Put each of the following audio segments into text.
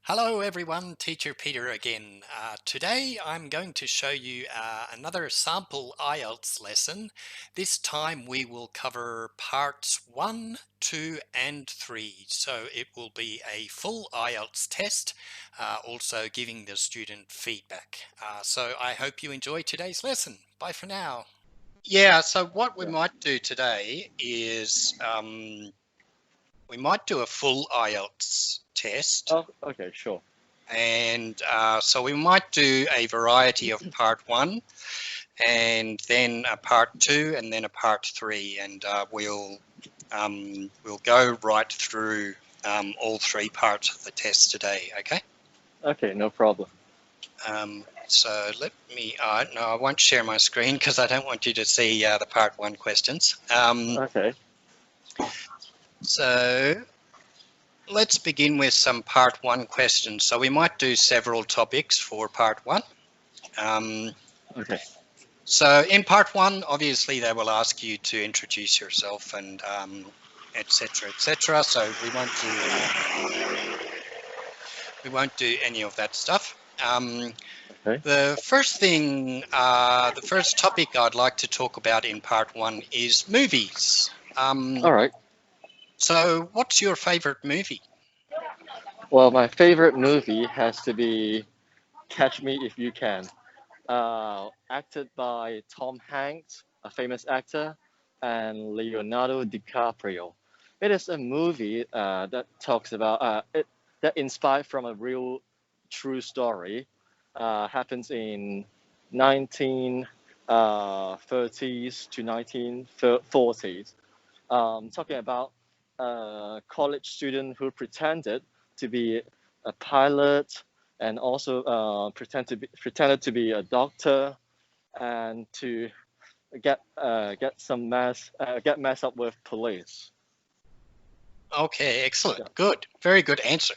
Hello everyone, Teacher Peter again. Today I'm going to show you another sample IELTS lesson. This time we will cover parts 1, 2 and 3. So it will be a full IELTS test, also giving the student feedback. So I hope you enjoy today's lesson. Bye for now. Yeah, so what we might do today is we might do a full IELTS test. Oh, okay, sure. And so we might do a variety of part 1 and then a part 2 and then a part 3, and we'll go right through all 3 parts of the test today. Okay, no problem. So let me no, I won't share my screen because I don't want you to see the part 1 questions. Okay. So let's begin with some part 1 questions. So we might do several topics for part 1. Okay. So in part 1, obviously they will ask you to introduce yourself and etc. etc. So we won't do any of that stuff. Okay. The first topic I'd like to talk about in part 1 is movies. All right. So what's your favorite movie? Well, my favorite movie has to be Catch Me If You Can, acted by Tom Hanks, a famous actor, and Leonardo DiCaprio. It is a movie that talks about that inspired from a real true story. Happens in 1930s to 1940s. Talking about a college student who pretended to be a pilot and also pretended to be a doctor and to get messed up with police. Okay, excellent. Good. Very good answer.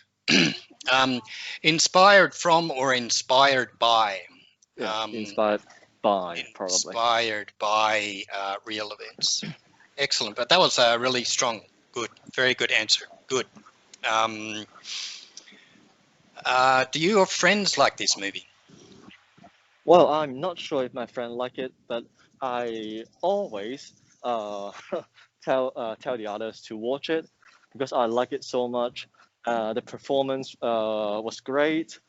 Inspired from or inspired by? Inspired by, probably. Inspired by real events. Excellent. But that was a really strong, good, very good answer. Good. Do your friends like this movie? Well, I'm not sure if my friend like it, but I always tell the others to watch it because I like it so much. The performance was great,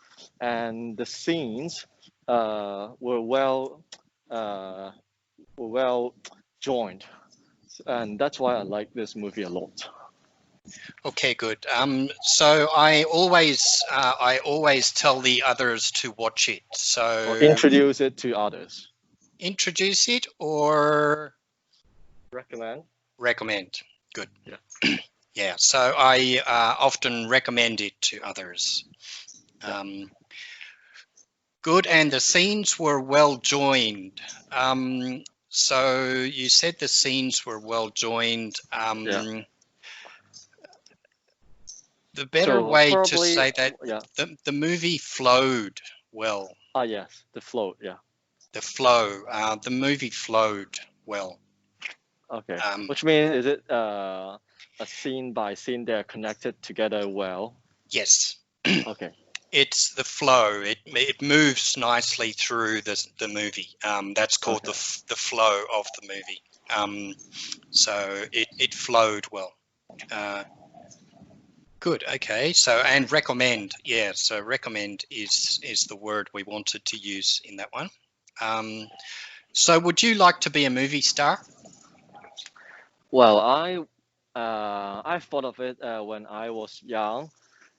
and the scenes were well joined, and that's why I like this movie a lot. Okay, good. So I always tell the others to watch it. So Or introduce it to others. Introduce it or Recommend. Good. Yeah. Yeah. So I often recommend it to others. Good. And the scenes were well joined. So you said the scenes were well joined. The better way to say that the movie flowed well. Yes, the flow, yeah. The flow, the movie flowed well. Okay, which means is it a scene by scene they're connected together well? Yes. Okay. It's the flow. It moves nicely through the movie. That's called the flow of the movie. So it flowed well. Good. Okay. So and recommend. Yeah. So recommend is the word we wanted to use in that one. So would you like to be a movie star? Well, I thought of it when I was young,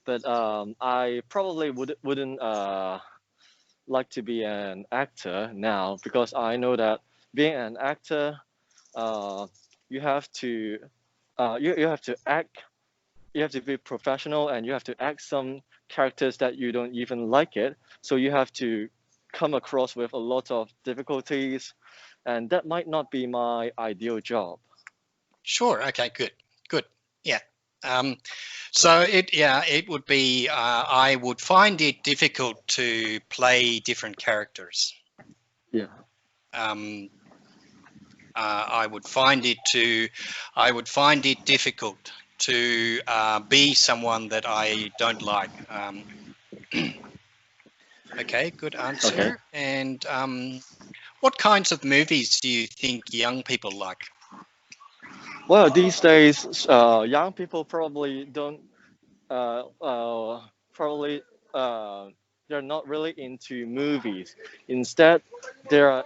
but I probably wouldn't like to be an actor now because I know that being an actor, you have to you have to act. You have to be professional and you have to act some characters that you don't even like it. So you have to come across with a lot of difficulties, and that might not be my ideal job. Sure. Okay. Good. Good. Yeah. So it would be. I would find it difficult to play different characters. Yeah. I would find it difficult to be someone that I don't like. Okay, good Okay. answer. And what kinds of movies do you think young people like? Well, these days, young people probably don't uh, uh, probably they're not really into movies. Instead, they're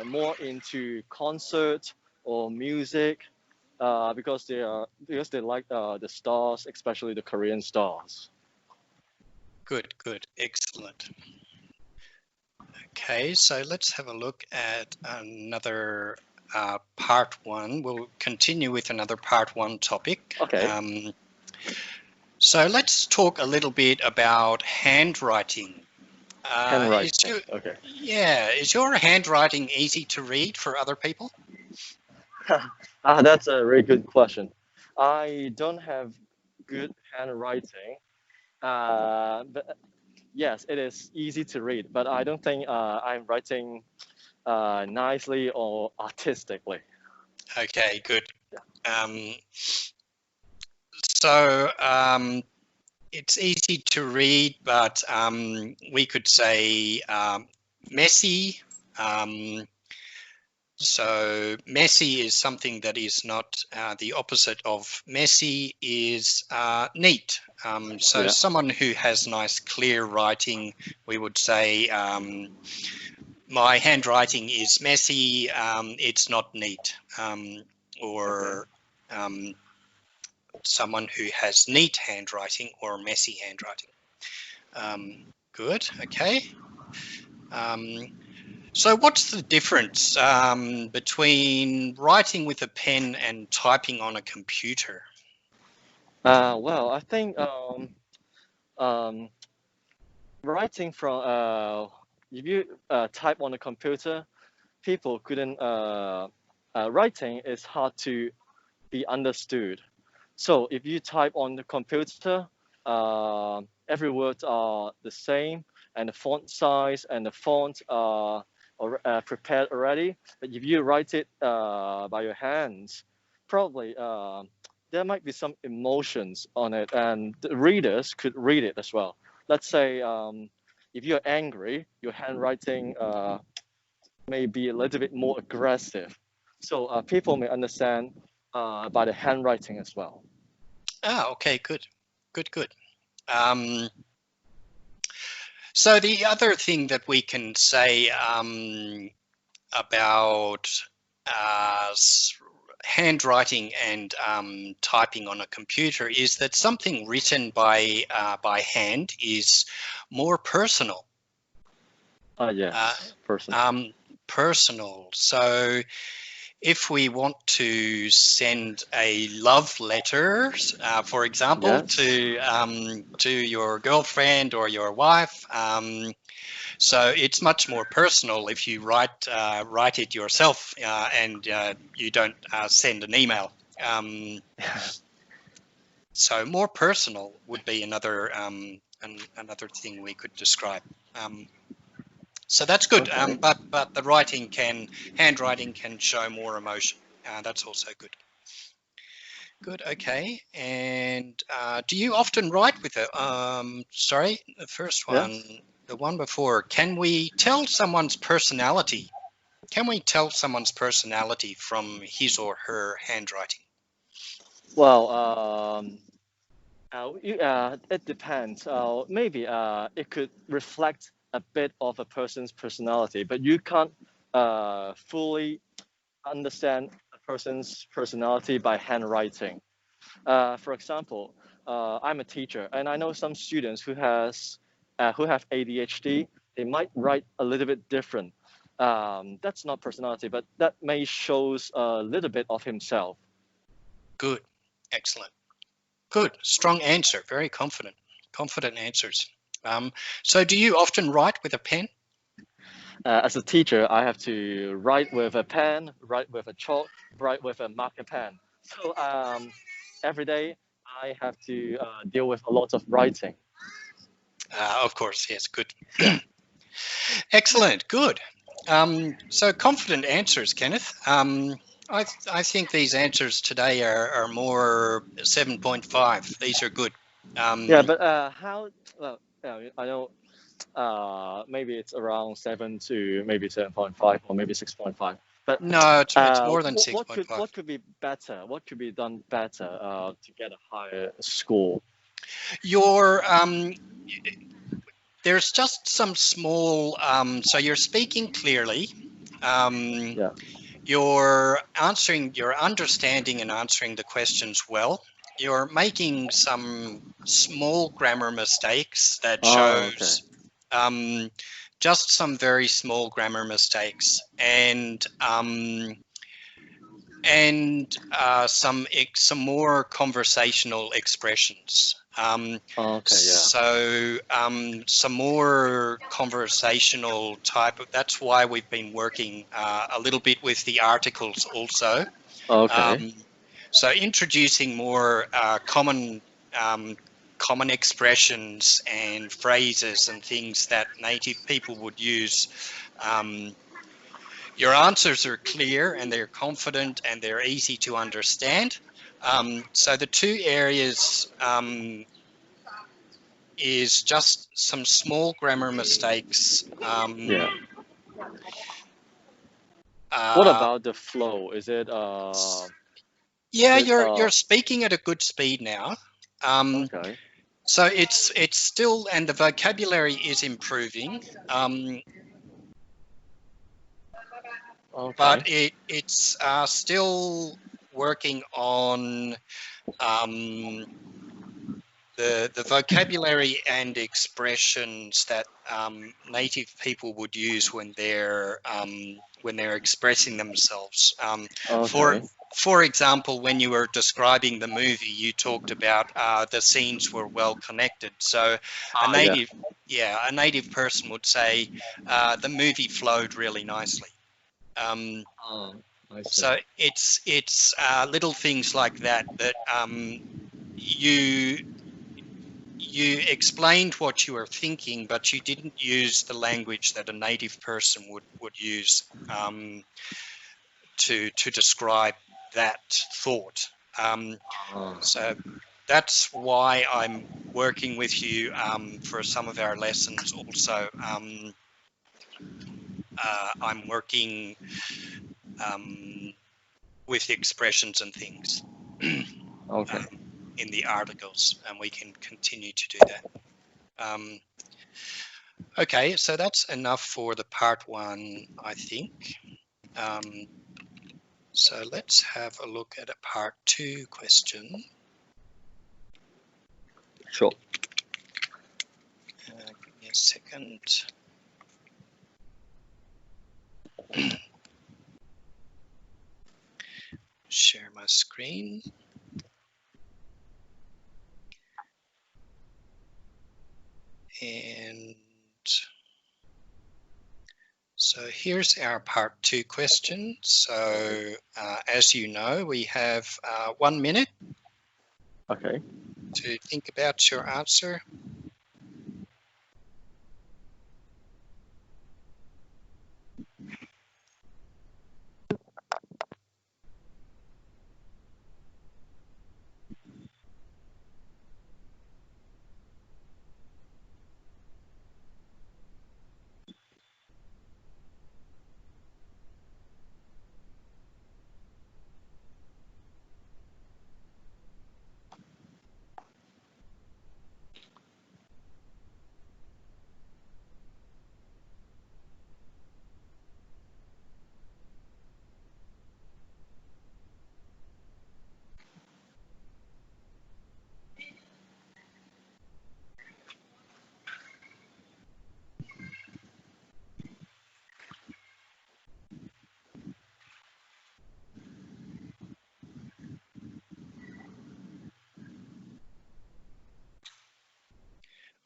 more into concert or music because they like the stars, especially the Korean stars. Good, good, excellent. Okay, so let's have a look at another part one. We'll continue with another part one topic. Okay, So let's talk a little bit about handwriting. Is handwriting. your, Okay. yeah, is your handwriting easy to read for other people? That's a very good question. I don't have good handwriting, but yes, it is easy to read. But I don't think I'm writing nicely or artistically. Okay, good. Um, so it's easy to read, but we could say messy. Um, so messy is something that is not the opposite of messy is neat. So Yeah. someone who has nice clear writing, we would say my handwriting is messy, it's not neat. Okay. Or someone who has neat handwriting or messy handwriting. Good, okay. Um, so what's the difference between writing with a pen and typing on a computer? Well, I think um, writing from if you type on a computer, people couldn't. Writing is hard to be understood. So if you type on the computer, every word are the same, and the font size and the font are prepared already. But if you write it by your hands, probably there might be some emotions on it, and the readers could read it as well. Let's say if you're angry, your handwriting may be a little bit more aggressive. So people may understand by the handwriting as well. Ah, okay, good, good, good. Um, so the other thing that we can say about uh, handwriting and typing on a computer is that something written by hand is more personal. Uh, Yes, personal. um, personal. So if we want to send a love letter, for example, Yes. to your girlfriend or your wife, so it's much more personal if you write it yourself and you don't send an email. Um, so more personal would be another another thing we could describe. Um, so that's good, Okay. but the handwriting can show more emotion. That's also good. Good, okay. And do you often write with it? Sorry, the first one, Yes. the one before. Can we tell someone's personality? Can we tell someone's personality from his or her handwriting? Well, it depends. Maybe it could reflect a bit of a person's personality, but you can't fully understand a person's personality by handwriting. For example, I'm a teacher, and I know some students who have ADHD. They might write a little bit different. That's not personality, but that may shows a little bit of himself. Good, excellent. Good, strong answer, very confident. Confident answers. So do you often write with a pen? As a teacher, I have to write with a pen, write with a chalk, write with a marker pen. So every day I have to deal with a lot of writing. Of course, yes, good. Yeah. Excellent, good. So confident answers, Kenneth. I think these answers today are more 7.5. These are good. Yeah, Um, but how? yeah, I know. Maybe it's around 7 to maybe 7.5 or maybe 6.5. But No, it's more than what 6.5. could be better? What could be done better to get a higher score? Your there's just some small so you're speaking clearly. Um, Yeah. you're understanding and answering the questions well. You're making some small grammar mistakes that Oh, okay. shows um, just some very small grammar mistakes and some more conversational expressions. Okay. Yeah. Some more conversational type of. That's why we've been working a little bit with the articles also. Okay. Um, so introducing more um, common expressions and phrases and things that native people would use. Um, your answers are clear and they're confident and they're easy to understand. So the two areas is just some small grammar mistakes. Yeah. What Uh, about the flow? Is yeah, it you're speaking at a good speed now. Um, okay? so it's still, and the vocabulary is improving, but Okay. it's still working on um, the vocabulary and expressions that native people would use when they're expressing themselves. For Okay. for example, when you were describing the movie, you talked about the scenes were well connected. So a Oh yeah. native, yeah, a native person would say the movie flowed really nicely. Um, Oh, I see. so it's little things like that that you you explained what you were thinking, but you didn't use the language that a native person would use to describe that thought. Um, Oh, so that's why I'm working with you for some of our lessons. Also, I'm working um, with expressions and things okay. in the articles, and we can continue to do that. Um, Okay, so that's enough for the part one, I think. Um, so let's have a look at a part two question. Sure. Give me a second. Share my screen. And so here's our part two question. So as you know, we have 1 minute Okay. to think about your answer.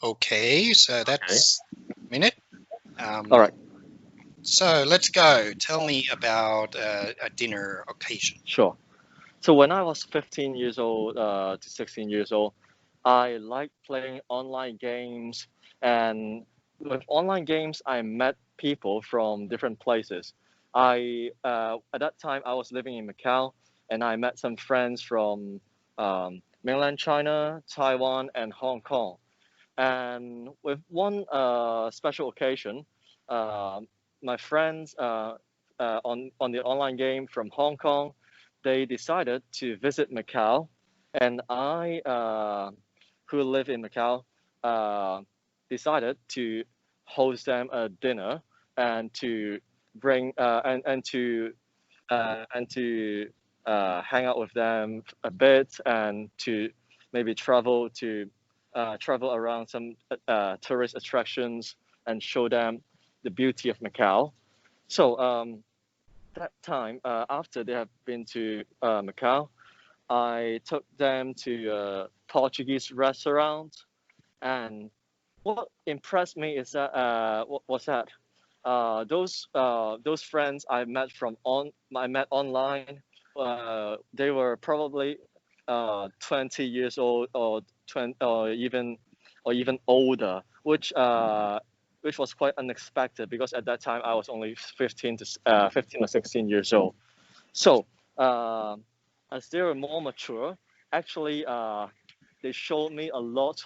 Okay, so Okay. that's a minute. All right. So let's go. Tell me about a dinner occasion. Sure. So when I was 15 years old to 16 years old, I liked playing online games, and with online games, I met people from different places. I at that time I was living in Macau, and I met some friends from mainland China, Taiwan, and Hong Kong. And with one special occasion, uh, my friends on the online game from Hong Kong, they decided to visit Macau, and I, who live in Macau, uh, decided to host them a dinner and to bring and to hang out with them a bit and to maybe travel around some tourist attractions and show them the beauty of Macau. So that time, after they have been to Macau, I took them to a Portuguese restaurant, and what impressed me is that what was that those friends I met online. They were probably 20 years old or 20 or even older, which was quite unexpected because at that time I was only 15 or 16 years old. So as they were more mature, actually they showed me a lot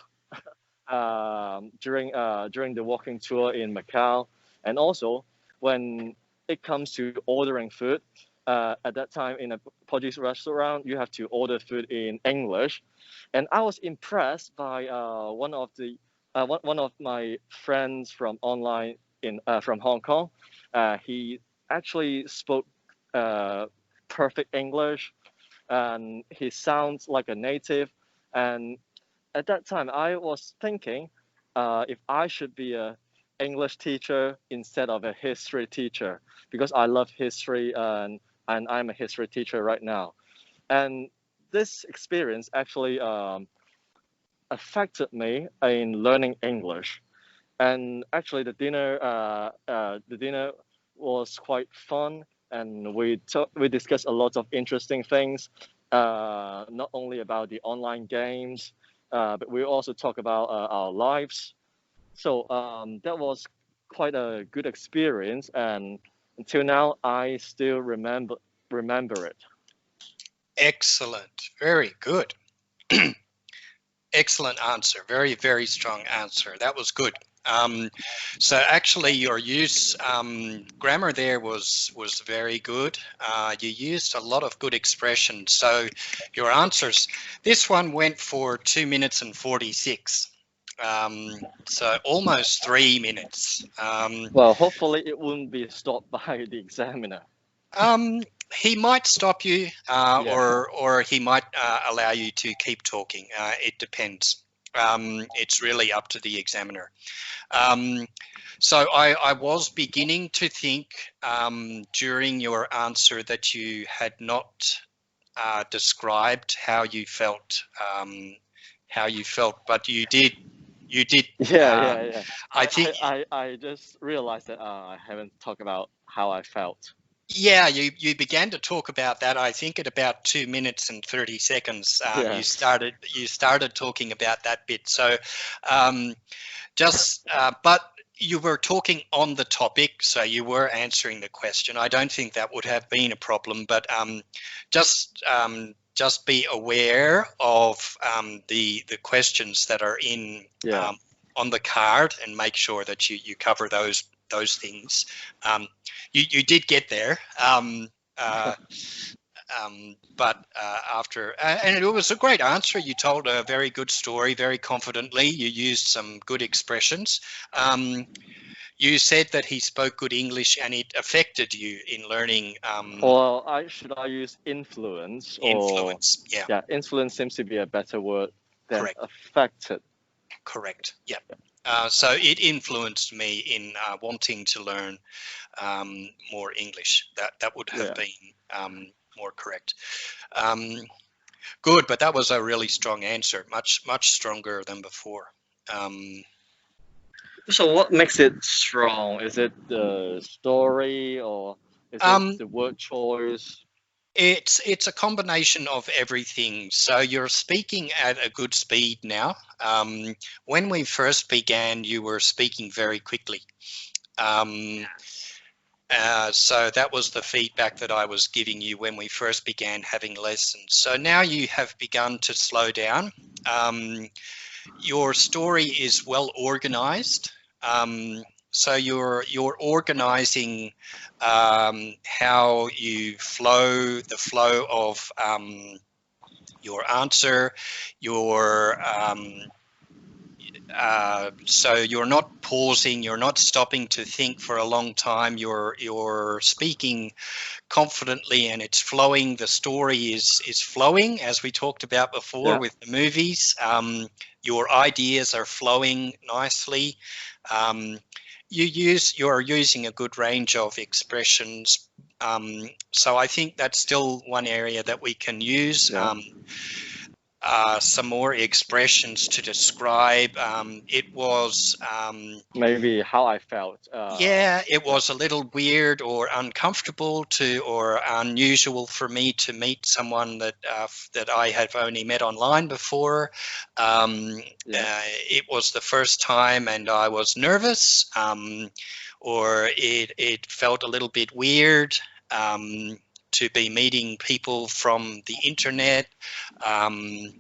during the walking tour in Macau, and also when it comes to ordering food. At that time, in a Portuguese restaurant, you have to order food in English, and I was impressed by one of my friends from online from Hong Kong. He actually spoke uh, perfect English, and he sounds like a native, and at that time, I was thinking if I should be a English teacher instead of a history teacher because I love history and I'm a history teacher right now. And this experience actually affected me in learning English. And actually, the dinner was quite fun, and we discussed a lot of interesting things, not only about the online games, but we also talk about our lives. So that was quite a good experience, and until now, I still remember it. Excellent. Very good. Excellent answer. Very, very strong answer. That was good. So actually, your use grammar there was very good. You used a lot of good expressions. So your answers. This one went for 2 minutes and 46. So almost 3 minutes. Well, hopefully, it wouldn't be stopped by the examiner. Um, he might stop you, Yeah. or he might allow you to keep talking. It depends. It's really up to the examiner. Um, so I was beginning to think during your answer that you had not described how you felt, but you did. You did. Yeah, Uh, yeah, yeah. I think. I just realized that I haven't talked about how I felt. Yeah, you began to talk about that. I think at about 2 minutes and 30 seconds, Yes. you started talking about that bit. So, um, but you were talking on the topic, so you were answering the question. I don't think that would have been a problem, but just be aware of the questions that are in Yeah. on the card, and make sure that you cover those things. Um, you did get there. Uh, but after, and it was a great answer. You told a very good story, very confidently. You used some good expressions. Um, you said that he spoke good English and it affected you in learning Or I use influence or influence. Yeah, yeah, influence seems to be a better word than correct, affected. correct. Yeah. So it influenced me in wanting to learn more English. That would have Yeah. been more correct. Um, Good, but that was a really strong answer, much stronger than before. Um, So what makes it strong? Is it the story or is it um, the word choice? it's a combination of everything. So you're speaking at a good speed now. When we first began, you were speaking very quickly. Um, so that was the feedback that I was giving you when we first began having lessons. So now you have begun to slow down. Um, your story is well organized. So you're organizing how you the flow of your answer, your so you're not pausing, you're not stopping to think for a long time. You're speaking confidently and it's flowing. The story is flowing, as we talked about before Yeah. with the movies. Your ideas are flowing nicely. Um, you're using a good range of expressions. So I think that's still one area that we can use. Yeah. Some more expressions to describe. It was Maybe how I felt. yeah, it Yeah. was a little weird or uncomfortable or unusual for me to meet someone that I have only met online before. Yeah. It was the first time, and I was nervous, or it felt a little bit weird to be meeting people from the internet. Um,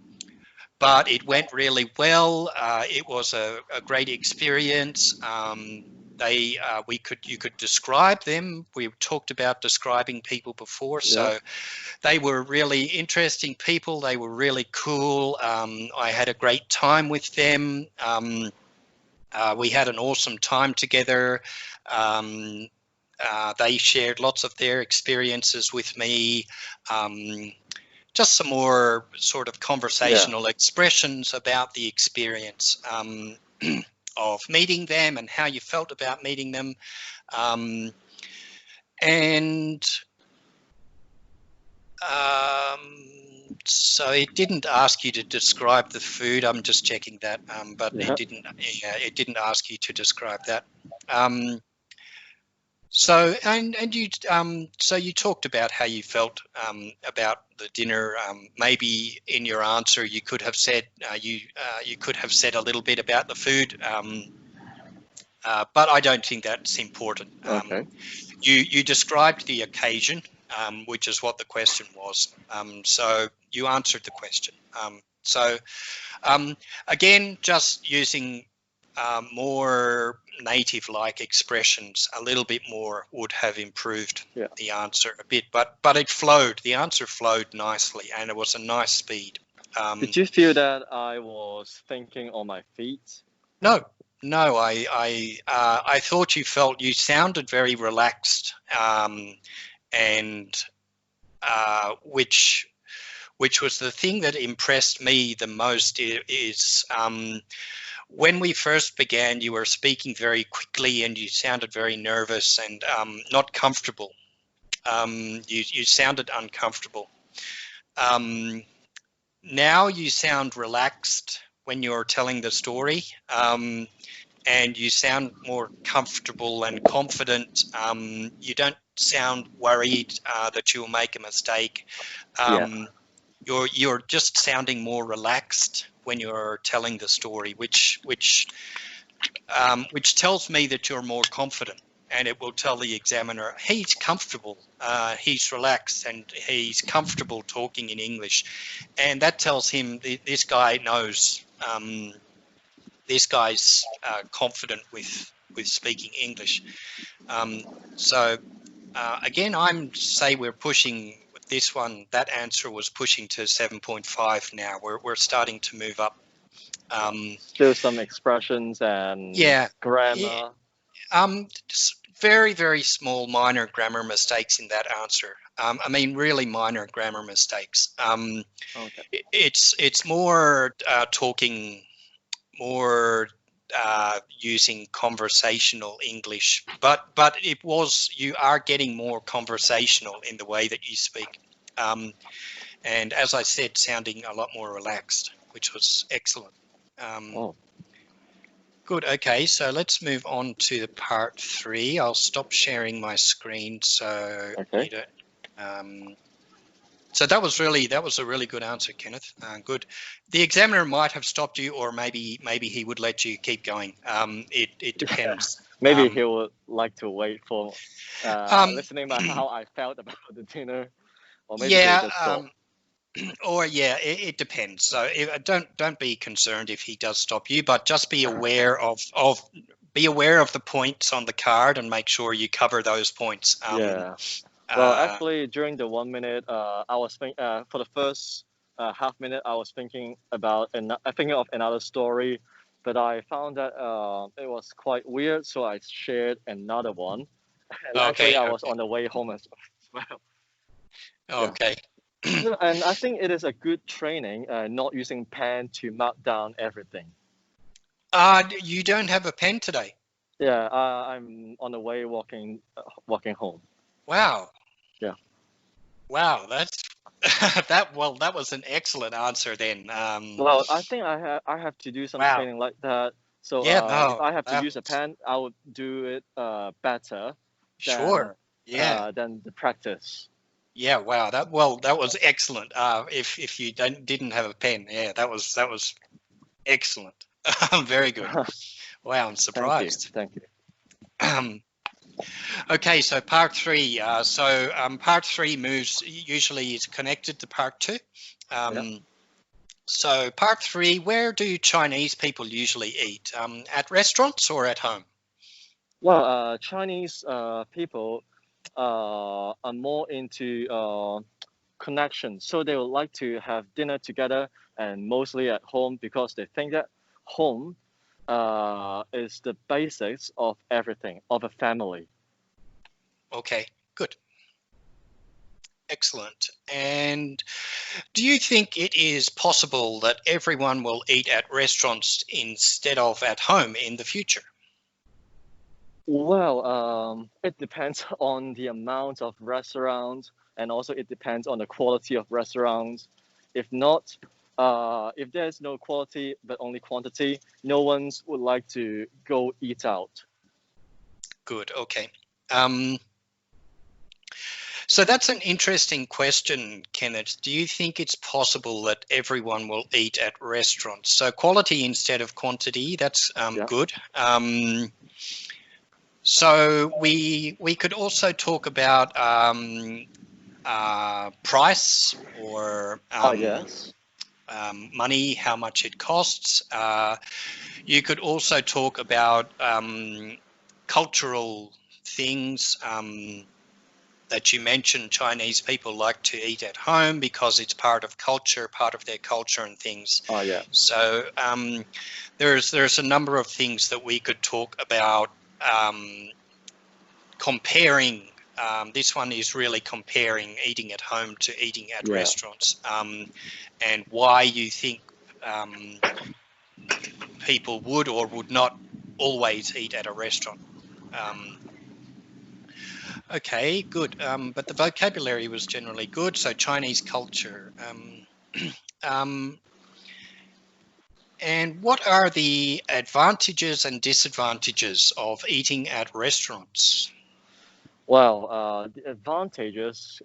but it went really well. It was a great experience. You could describe them. We talked about describing people before, Yeah. so they were really interesting people. They were really cool. I had a great time with them. We had an awesome time together. Um, they shared lots of their experiences with me. Um, just some more sort of Yeah. conversational expressions about the experience of meeting them and how you felt about meeting them. Um, and so it didn't ask you to describe the food. I'm just checking that, but Yeah. it didn't ask you to describe that. Um, So so you talked about how you felt about the dinner. Maybe in your answer you could have said you could have said a little bit about the food, but I don't think that's important. Okay. You described the occasion, which is what the question was. So you answered the question. So um, again, just using more native-like expressions, a little bit more would have improved Yeah. the answer a bit, but it flowed. The answer flowed nicely, and it was a nice speed. Um, Did you feel that I was thinking on my feet? no, no, I thought you sounded very relaxed, and which was the thing that impressed me the most is when we first began, you were speaking very quickly and you sounded very nervous and not comfortable. You sounded uncomfortable. Um, Now you sound relaxed when you're telling the story, and you sound more comfortable and confident. You don't sound worried that you'll make a mistake. Yeah. Um, you're just sounding more relaxed when you're telling the story, which tells me that you're more confident, and it will tell the examiner he's comfortable, he's relaxed, and he's comfortable talking in English, and that tells him this guy knows. This guy's confident with speaking English. Um, so again, I'm say we're pushing this one. That answer was pushing to 7.5 now. We're starting to move up. Still some expressions and Yeah, yeah. grammar. Very, very small, minor grammar mistakes in that answer. I mean, really minor grammar mistakes. Okay. It's more talking, more using conversational English, but you are getting more conversational in the way that you speak, and as I said, sounding a lot more relaxed, which was excellent. Um, Oh. Good. Okay, so let's move on to the part 3. I'll stop sharing my screen so Okay. you don't. So that was a really good answer, Kenneth. Good. The examiner might have stopped you, or maybe he would let you keep going. It Yeah. depends. Maybe he would like to wait for Um, listening about how I felt about the dinner, or maybe he will yeah. just stop. Or yeah, it depends. So don't be concerned if he does stop you, but just be aware of the points on the card and make sure you cover those points. Yeah. Well, Uh, actually, during the 1 minute, I was for the first half minute, I was thinking about thinking of another story, but I found that it was quite weird, so I shared another one. And actually, okay, I was okay, on the way home as well. Yeah. okay. No, and I think it is a good training, not using pen to mark down everything. You don't have a pen today. Yeah, I'm on the way walking home. Wow, Yeah. wow, that's that was an excellent answer then. Well, I think I have to do some Wow, training like that. So yeah, if no, I have to that use a pen, I would do it better than sure, yeah. the practice. Yeah, wow. That was excellent. If you didn't have a pen, yeah, that was excellent. Very good. Wow, I'm Thank you, surprised. thank you. Okay, so part three. Part three moves usually is connected to part two. Yeah. So part three, where do Chinese people usually eat? At restaurants or at home? Well, Chinese people are more into connection, so they would like to have dinner together and mostly at home because they think that home is the basics of everything of a family. Okay, good. Excellent. And do you think it is possible that everyone will eat at restaurants instead of at home in the future? Well, it depends on the amount of restaurants, and also it depends on the quality of restaurants. If not, if there's no quality but only quantity, no one's would like to go eat out. Good, okay. So that's an interesting question, Kenneth. Do you think it's possible that everyone will eat at restaurants? So quality instead of quantity, that's Yeah. good. So we could also talk about price or Ah, yes. money, how much it costs. You could also talk about cultural things that you mentioned. Chinese people like to eat at home because it's part of culture, part of their culture and things. Ah, yeah. So there's a number of things that we could talk about comparing. This one is really comparing eating at home to eating at Yeah. restaurants, and why you think people would or would not always eat at a restaurant. Um, okay, good. But the vocabulary was generally good. So Chinese culture. Um, and what are the advantages and disadvantages of eating at restaurants? Well, the advantages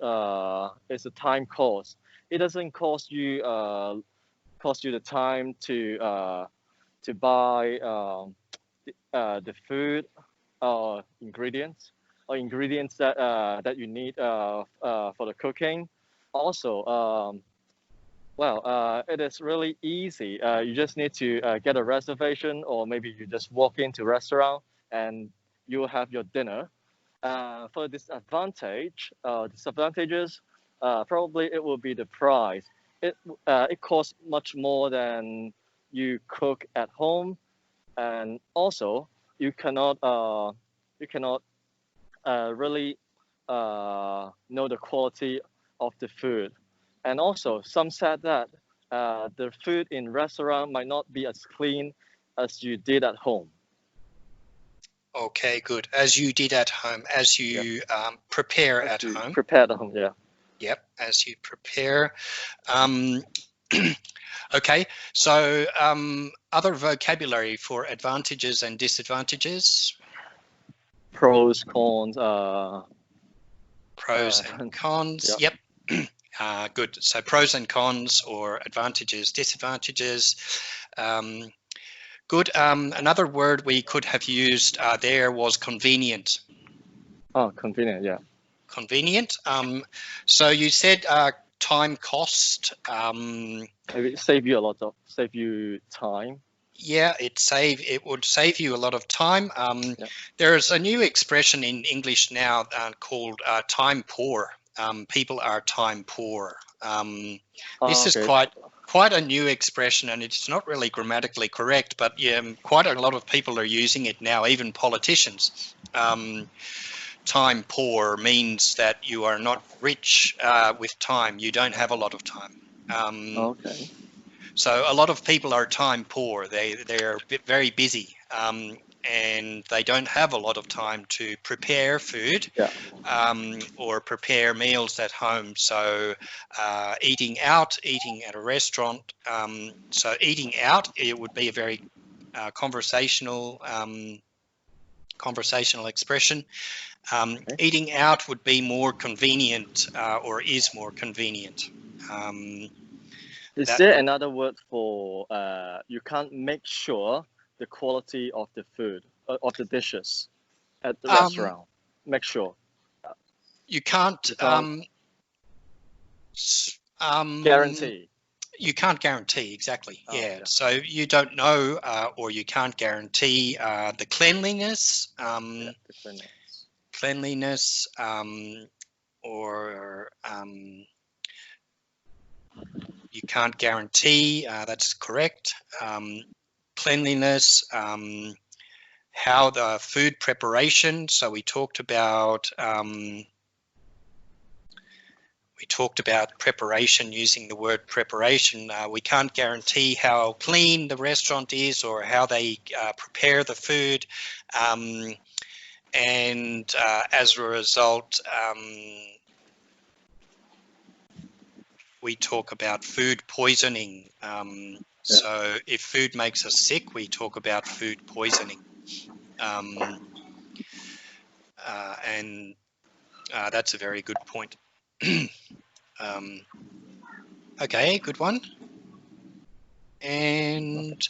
is the time cost. It doesn't cost you the time to buy the food ingredients or ingredients that you need for the cooking. Also, it is really easy. You just need to get a reservation, or maybe you just walk into a restaurant and you will have your dinner. For disadvantages, probably it will be the price. It costs much more than you cook at home, and also you cannot really know the quality of the food. And also, some said that the food in restaurant might not be as clean as you did at home. Okay, good. As you did at home, as Yep. you prepare As at you home. prepare at home, yeah. Yep, as you prepare. Um, okay, so other vocabulary for advantages and disadvantages, Pros, cons, pros and cons. yeah. Yep, good. So pros and cons or advantages, disadvantages. Um, good. Another word we could have used there was convenient. Oh, convenient, yeah. Convenient. So you said time cost. Maybe save you time. Yeah, it would save you a lot of time. Yeah. There's a new expression in English now called time poor. People are time poor. This is Okay. quite a new expression, and it's not really grammatically correct, but yeah, quite a lot of people are using it now, even politicians. Time poor means that you are not rich with time. You don't have a lot of time. Okay. So a lot of people are time poor. They're very busy, and they don't have a lot of time to prepare food, Yeah. or prepare meals at home. So eating out, eating at a restaurant. So eating out, it would be a very conversational expression. Okay. Eating out would be more convenient, or is more convenient. Is That there would another word for you can't make sure the quality of the food of the dishes at the um, restaurant? Make sure you can't you can't s- um, guarantee. you can't guarantee exactly. Oh Yeah, yeah. so you don't know, or you can't guarantee the cleanliness, Yeah. The cleanliness. cleanliness, or you can't guarantee. That's correct. Cleanliness. How the food preparation. So we talked about preparation, using the word preparation. We can't guarantee how clean the restaurant is or how they prepare the food. And as a result, we talk about food poisoning. Yeah. So if food makes us sick, we talk about food poisoning. And that's a very good point. Okay, good one. And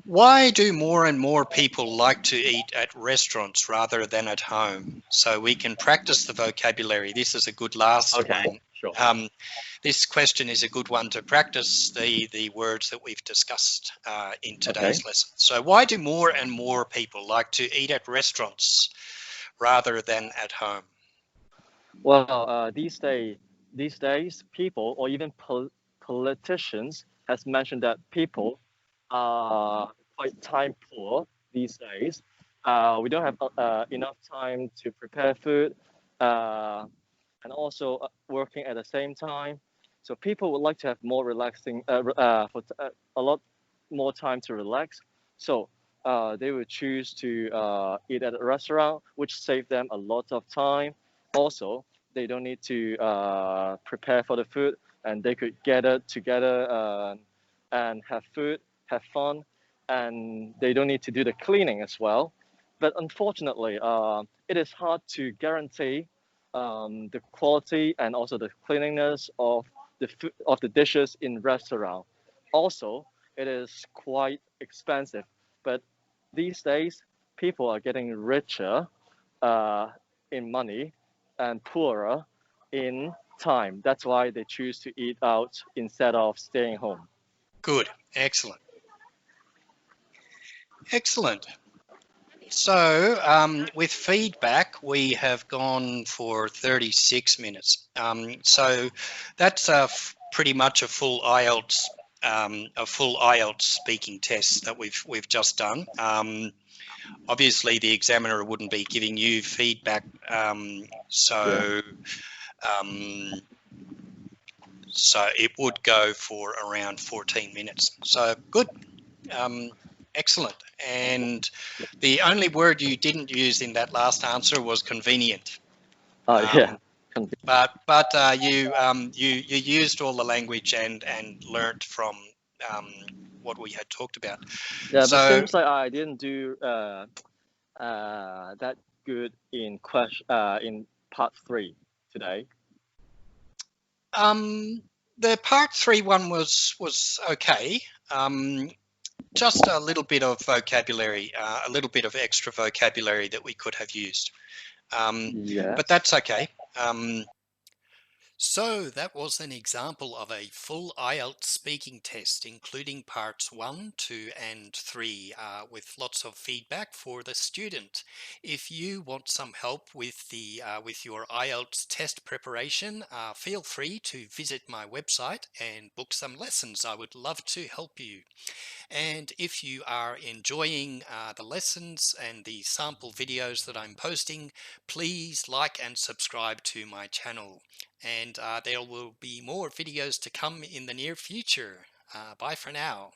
why do more and more people like to eat at restaurants rather than at home? So we can practice the vocabulary. This is a good last Okay. one. Sure. This question is a good one to practice the words that we've discussed in Okay. today's lesson. So why do more and more people like to eat at restaurants rather than at home? Well, these days, people or even politicians has mentioned that people are quite time poor these days. We don't have enough time to prepare food, and also working at the same time. So people would like to have more relaxing, a lot more time to relax. So they would choose to eat at a restaurant, which save them a lot of time. Also, they don't need to prepare for the food, and they could gather together and have food, have fun, and they don't need to do the cleaning as well. But unfortunately, it is hard to guarantee the quality and also the cleanliness of the dishes in restaurant. Also, it is quite expensive. But these days, people are getting richer in money and poorer in time. That's why they choose to eat out instead of staying home. Good, excellent, excellent. So with feedback, we have gone for 36 minutes. So that's pretty much a full IELTS speaking test that we've just done. Obviously, the examiner wouldn't be giving you feedback, Yeah. um, so it would go for around 14 minutes. So good. Excellent. And the only word you didn't use in that last answer was convenient. Yeah. But you used all the language and learnt from what we had talked about. Yeah, but So seems like I didn't do that good in part 3 today. the part 3 one was okay. Just a little bit of vocabulary, a little bit of extra vocabulary that we could have used. But Yes. that's okay. Um, So that was an example of a full IELTS speaking test, including parts 1, 2, and 3, with lots of feedback for the student. If you want some help with with your IELTS test preparation, feel free to visit my website and book some lessons. I would love to help you. And if you are enjoying the lessons and the sample videos that I'm posting, please like and subscribe to my channel. And there will be more videos to come in the near future. Bye for now.